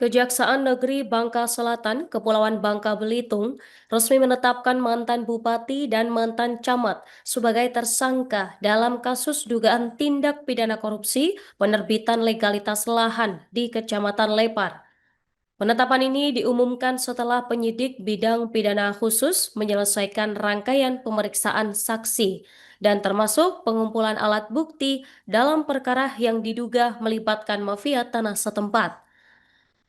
Kejaksaan Negeri Bangka Selatan, Kepulauan Bangka Belitung, resmi menetapkan mantan bupati dan mantan camat sebagai tersangka dalam kasus dugaan tindak pidana korupsi penerbitan legalitas lahan di Kecamatan Lepar. Penetapan ini diumumkan setelah penyidik bidang pidana khusus menyelesaikan rangkaian pemeriksaan saksi dan termasuk pengumpulan alat bukti dalam perkara yang diduga melibatkan mafia tanah setempat.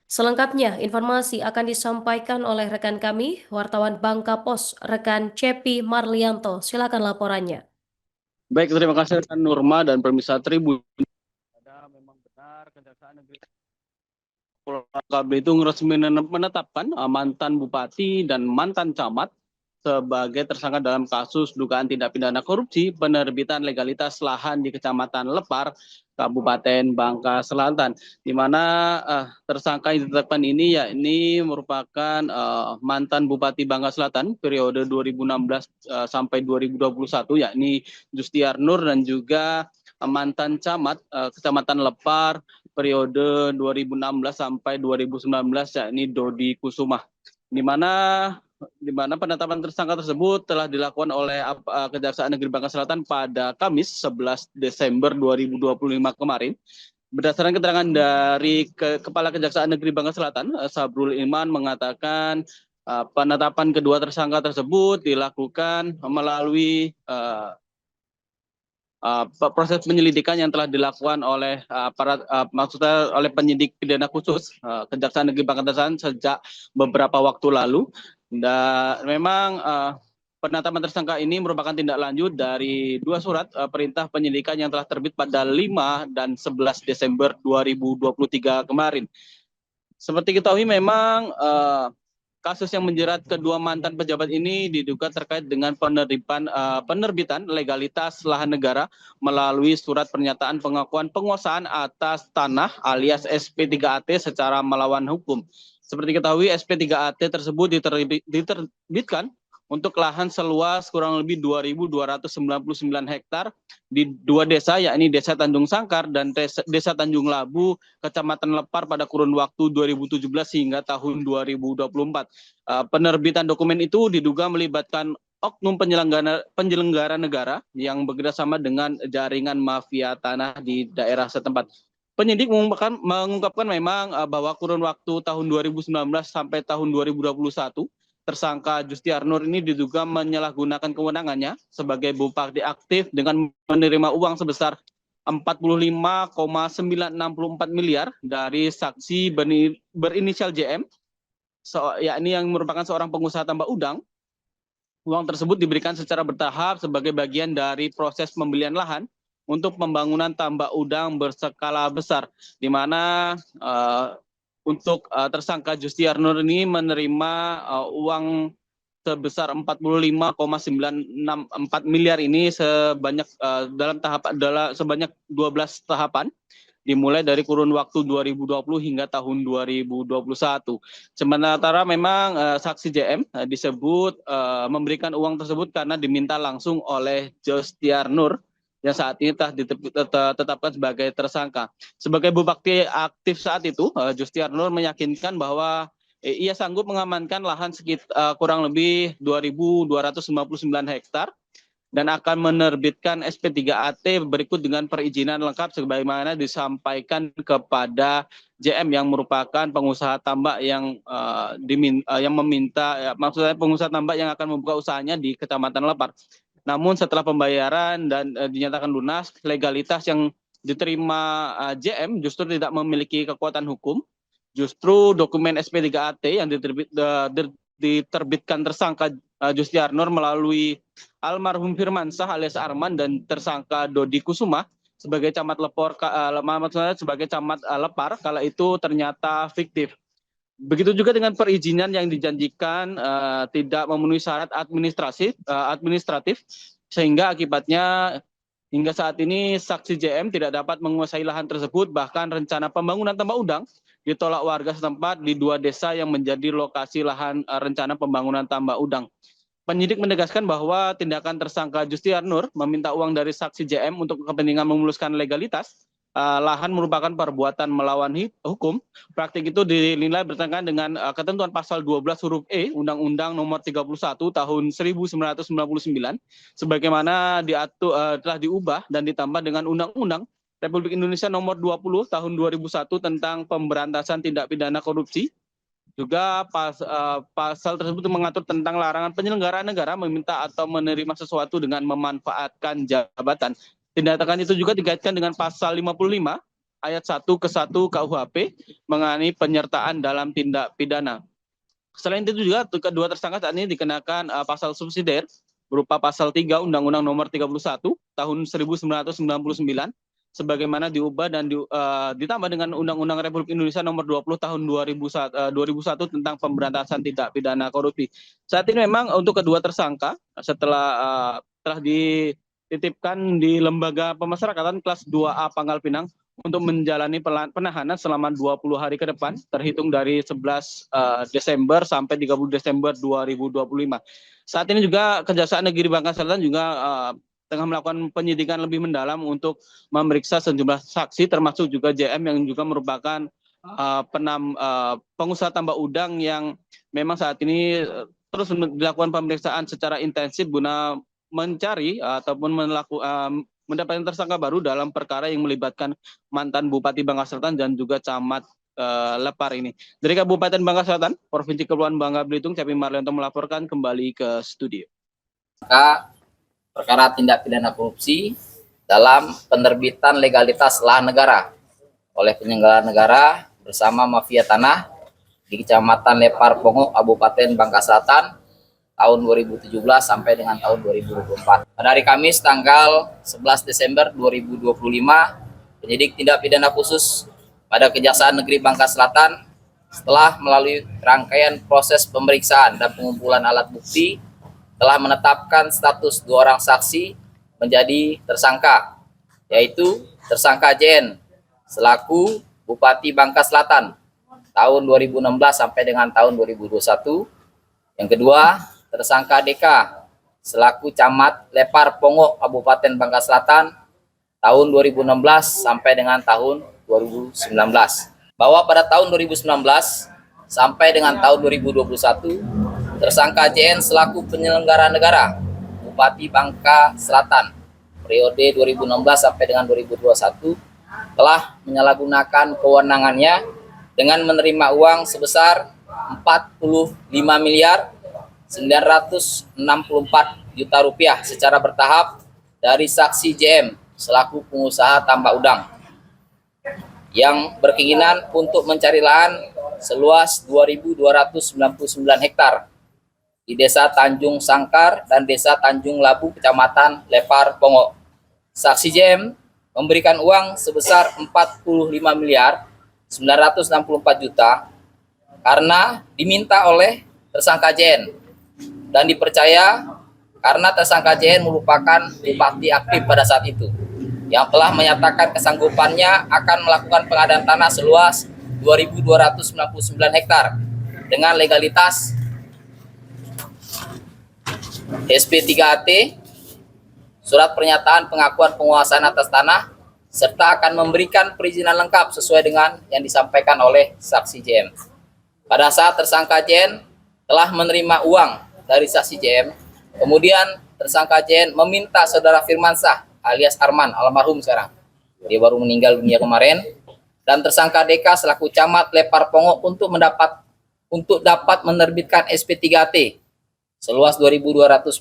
Selengkapnya, informasi akan disampaikan oleh rekan kami, wartawan Bangka Pos, rekan Cepi Marlianto. Silakan laporannya. Baik, terima kasih rekan Nurma dan pemirsa Tribun. Memang benar Kejaksaan Negeri Kepulauan Bangka Belitung resmi menetapkan mantan bupati dan mantan camat sebagai tersangka dalam kasus dugaan tindak pidana korupsi penerbitan legalitas lahan di Kecamatan Lepar, Kabupaten Bangka Selatan, di mana tersangka yang ditetapkan ini yakni merupakan mantan Bupati Bangka Selatan periode 2016 sampai 2021, yakni Justiar Nur, dan juga mantan camat Kecamatan Lepar periode 2016 sampai 2019, yakni Dodi Kusuma, di mana penetapan tersangka tersebut telah dilakukan oleh Kejaksaan Negeri Bangka Selatan pada Kamis 11 Desember 2025 kemarin. Berdasarkan keterangan dari Kepala Kejaksaan Negeri Bangka Selatan, Sabrul Iman, mengatakan penetapan kedua tersangka tersebut dilakukan melalui proses penyelidikan yang telah dilakukan oleh maksudnya oleh penyidik pidana khusus Kejaksaan Negeri Bangka Selatan sejak beberapa waktu lalu. Dan memang penetapan tersangka ini merupakan tindak lanjut dari dua surat perintah penyidikan yang telah terbit pada 5 dan 11 Desember 2023 kemarin. Seperti kita ketahui, memang kasus yang menjerat kedua mantan pejabat ini diduga terkait dengan penerbitan legalitas lahan negara melalui surat pernyataan pengakuan penguasaan atas tanah alias SP3AT secara melawan hukum. Seperti kita ketahui, SP3AT tersebut diterbitkan untuk lahan seluas kurang lebih 2.299 hektar di dua desa, yakni Desa Tanjung Sangkar dan Desa Tanjung Labu, Kecamatan Lepar pada kurun waktu 2017 hingga tahun 2024. Penerbitan dokumen itu diduga melibatkan oknum penyelenggara negara yang bekerjasama dengan jaringan mafia tanah di daerah setempat. Penyidik mengungkapkan memang bahwa kurun waktu tahun 2019 sampai tahun 2021, tersangka Justiar Nur ini diduga menyalahgunakan kewenangannya sebagai bupati aktif dengan menerima uang sebesar 45,964 miliar dari saksi berinisial JM, yakni yang merupakan seorang pengusaha tambak udang. Uang tersebut diberikan secara bertahap sebagai bagian dari proses pembelian lahan untuk pembangunan tambak udang berskala besar, di mana untuk tersangka Justiar Nur ini menerima uang sebesar 45,964 miliar ini sebanyak 12 tahapan, dimulai dari kurun waktu 2020 hingga tahun 2021. Sementara memang saksi JM disebut memberikan uang tersebut karena diminta langsung oleh Justiar Nur yang saat ini telah ditetapkan sebagai tersangka. Sebagai bupati aktif saat itu, Justiar Nur meyakinkan bahwa ia sanggup mengamankan lahan sekitar kurang lebih 2.299 hektar dan akan menerbitkan SP3AT berikut dengan perizinan lengkap sebagaimana disampaikan kepada JM yang merupakan pengusaha tambak yang meminta, maksudnya pengusaha tambak yang akan membuka usahanya di Kecamatan Lepar. Namun setelah pembayaran dan dinyatakan lunas, legalitas yang diterima JM justru tidak memiliki kekuatan hukum. Justru dokumen SP3AT yang diterbitkan tersangka Justiar Nur melalui almarhum Firmansyah alias Arman dan tersangka Dodi Kusuma sebagai camat Lepar kala itu ternyata fiktif. Begitu juga dengan perizinan yang dijanjikan tidak memenuhi syarat administratif, sehingga akibatnya hingga saat ini saksi JM tidak dapat menguasai lahan tersebut. Bahkan rencana pembangunan tambak udang ditolak warga setempat di dua desa yang menjadi lokasi lahan rencana pembangunan tambak udang. Penyidik menegaskan bahwa tindakan tersangka Justiar Nur meminta uang dari saksi JM untuk kepentingan memuluskan legalitas lahan merupakan perbuatan melawan hukum. Praktik itu dinilai bertentangan dengan ketentuan pasal 12 huruf E Undang-Undang Nomor 31 Tahun 1999 sebagaimana telah diubah dan ditambah dengan Undang-Undang Republik Indonesia Nomor 20 Tahun 2001 tentang pemberantasan tindak pidana korupsi. Juga pasal tersebut mengatur tentang larangan penyelenggaraan negara meminta atau menerima sesuatu dengan memanfaatkan jabatan. Tindakan itu juga dikaitkan dengan pasal 55 ayat 1 ke 1 KUHP mengenai penyertaan dalam tindak pidana. Selain itu juga kedua tersangka saat ini dikenakan pasal subsidiar berupa pasal 3 Undang-Undang Nomor 31 Tahun 1999 sebagaimana diubah dan ditambah dengan Undang-Undang Republik Indonesia Nomor 20 Tahun 2001 tentang pemberantasan tindak pidana korupsi. Saat ini memang untuk kedua tersangka setelah telah dititipkan di Lembaga Pemasyarakatan kelas 2A Pangkal Pinang untuk menjalani penahanan selama 20 hari ke depan terhitung dari 11 Desember sampai 30 Desember 2025. Saat ini juga Kejaksaan Negeri Bangka Selatan juga tengah melakukan penyidikan lebih mendalam untuk memeriksa sejumlah saksi termasuk juga JM yang juga merupakan pengusaha tambak udang yang memang saat ini terus dilakukan pemeriksaan secara intensif guna mencari ataupun mendapatkan tersangka baru dalam perkara yang melibatkan mantan Bupati Bangka Selatan dan juga Camat Lepar ini. Dari Kabupaten Bangka Selatan, Provinsi Kepulauan Bangka Belitung, Cepi Marlianto melaporkan kembali ke studio. Perkara tindak pidana korupsi dalam penerbitan legalitas lahan negara oleh penyelenggara negara bersama mafia tanah di Kecamatan Lepar Pongo, Kabupaten Bangka Selatan tahun 2017 sampai dengan tahun 2024. Pada hari Kamis tanggal 11 Desember 2025, penyidik tindak pidana khusus pada Kejaksaan Negeri Bangka Selatan setelah melalui rangkaian proses pemeriksaan dan pengumpulan alat bukti telah menetapkan status 2 orang saksi menjadi tersangka, yaitu tersangka JN selaku Bupati Bangka Selatan tahun 2016 sampai dengan tahun 2021. Yang kedua, tersangka DK selaku Camat Lepar Pongo, Kabupaten Bangka Selatan tahun 2016 sampai dengan tahun 2019. Bahwa pada tahun 2019 sampai dengan tahun 2021, tersangka JN selaku penyelenggara negara Bupati Bangka Selatan periode 2016 sampai dengan 2021 telah menyalahgunakan kewenangannya dengan menerima uang sebesar 45 miliar 964 juta rupiah secara bertahap dari saksi JM selaku pengusaha tambak udang yang berkeinginan untuk mencari lahan seluas 2.299 hektar di Desa Tanjung Sangkar dan Desa Tanjung Labu, Kecamatan Lepar Pongo. Saksi JM memberikan uang sebesar 45 miliar 964 juta karena diminta oleh tersangka JN dan dipercaya karena tersangka JN merupakan bupati aktif pada saat itu yang telah menyatakan kesanggupannya akan melakukan pengadaan tanah seluas 2.299 hektar dengan legalitas SP3AT, surat pernyataan pengakuan penguasaan atas tanah, serta akan memberikan perizinan lengkap sesuai dengan yang disampaikan oleh saksi JM. Pada saat tersangka JN telah menerima uang dari saksi JM, kemudian tersangka JN meminta saudara Firmansyah alias Arman, almarhum sekarang, dia baru meninggal dunia kemarin, dan tersangka DK selaku Camat Lepar Pongo untuk dapat menerbitkan SP3AT seluas 2.299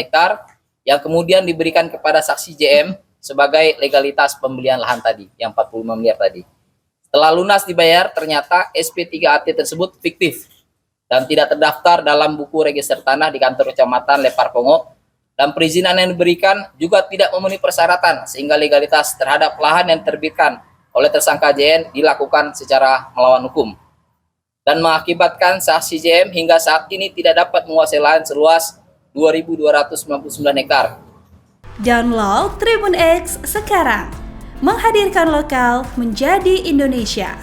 hektar yang kemudian diberikan kepada saksi JM sebagai legalitas pembelian lahan tadi, yang 45 miliar tadi. Setelah lunas dibayar, ternyata SP3AT tersebut fiktif dan tidak terdaftar dalam buku register tanah di kantor Kecamatan Lepar Pongo, dan perizinan yang diberikan juga tidak memenuhi persyaratan sehingga legalitas terhadap lahan yang diterbitkan oleh tersangka JN dilakukan secara melawan hukum dan mengakibatkan saksi JM hingga saat ini tidak dapat menguasai lahan seluas 2.299 hektar. Download Tribun X sekarang, menghadirkan lokal menjadi Indonesia.